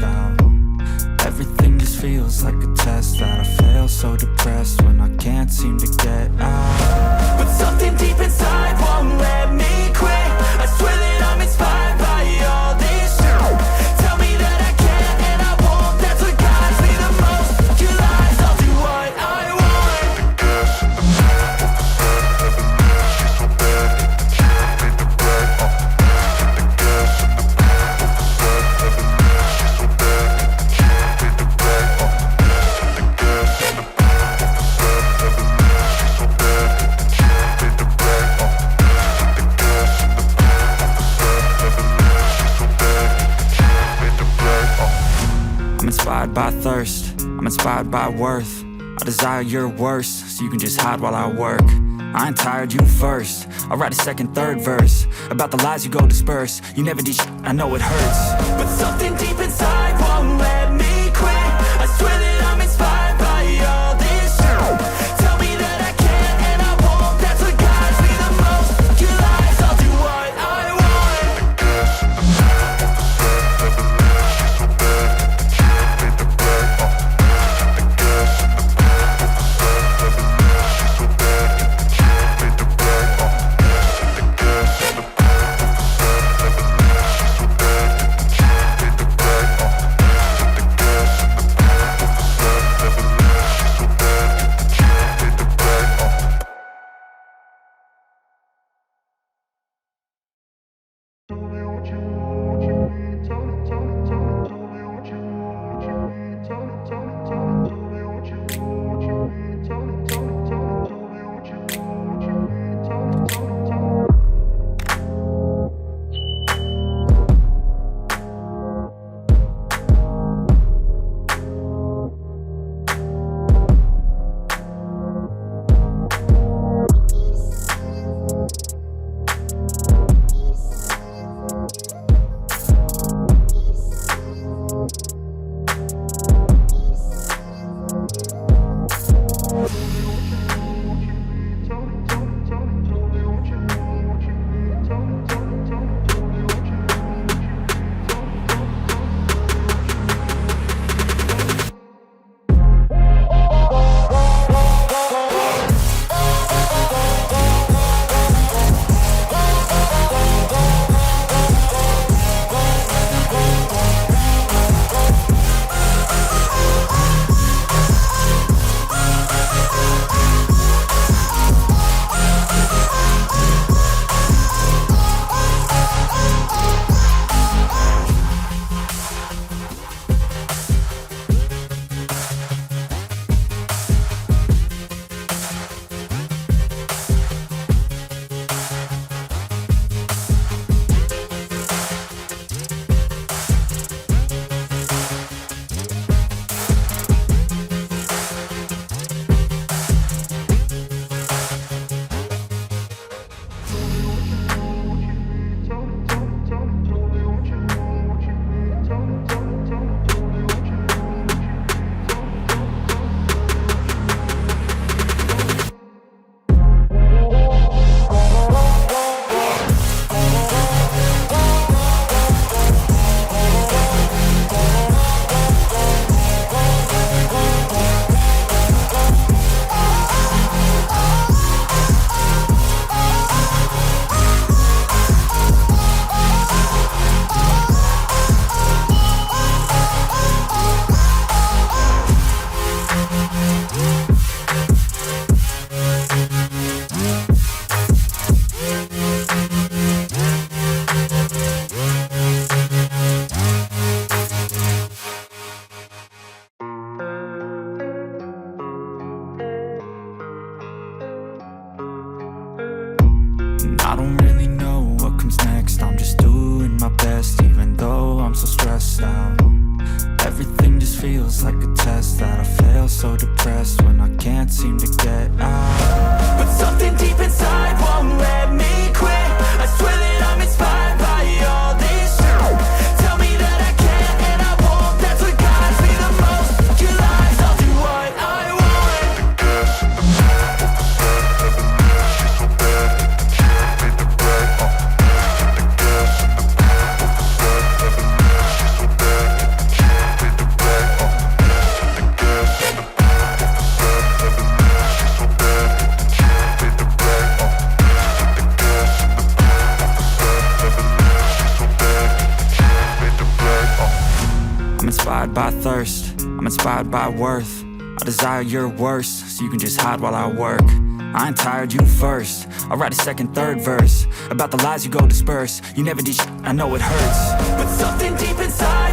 stressed out. Everything just feels like a test that I fail, so depressed when I can't seem to get out. But something deep inside won't let me quit. I swear that I'm inspired by all this shit. Tell me that I can't and I won't, that's what guides me the most. Your lies, I'll do what I want. The gas in the back of the bed, heaven makes you so bad that you can't beat the brag. The gas in the back of the bed, heaven makes you so bad that you can't beat the brag. The gas in the back of the bed, heaven makes you so bad that you can't beat the brag. The gas in the back of the bed, heaven makes you so bad that you can't beat the brag. I'm inspired by thirst, I'm inspired by worth. I desire your worst, so you can just hide while I work. I ain't tired, you first. I'll write a second, third verse about the lies you go disperse. You never did shit, I know it hurts. But something deep inside won't let me quit. I swear that I'm inspired by all this shit. Tell me that I can't and I won't, that's what guides me the most. Your lies, I'll do what I want. The gas in the back of the bed, heaven makes you so bad that you can't beat the brag. The gas in the back of the bed, heaven makes you so bad that you can't beat the brag. The gas in the back of the bed, heaven makes you so bad that you can't beat the brag. The gas in the back of the bed, heaven makes you so bad that you can't beat the brag. Tell me what you need, tell me, tell me, tell me, tell me what you need, tell me, tell me, tell me, tell me what you need, tell me, tell me, tell me, tell me what you need, tell me, tell me, tell me. I don't really know what comes next. I'm just doing my best, even though I'm so stressed out. Everything just feels like a test that I fail, so depressed when I can't seem to get out. But something deep inside won't let me quit. I swear that I'm inspired by all this shit. Tell me that I can't and I won't, that's what guides me the most. Your lies, I'll do what I want. The gas in the back of the bed, heaven makes you so bad that you can't beat the brag. The gas in the back of the bed, heaven makes you so bad that you can't inspired by thirst, I'm inspired by worth. I desire your worst, so you can just hide while I work. I ain't tired, you first. I'll write a second, third verse about the lies you go disperse. You never did shit, I know it hurts, but something deep inside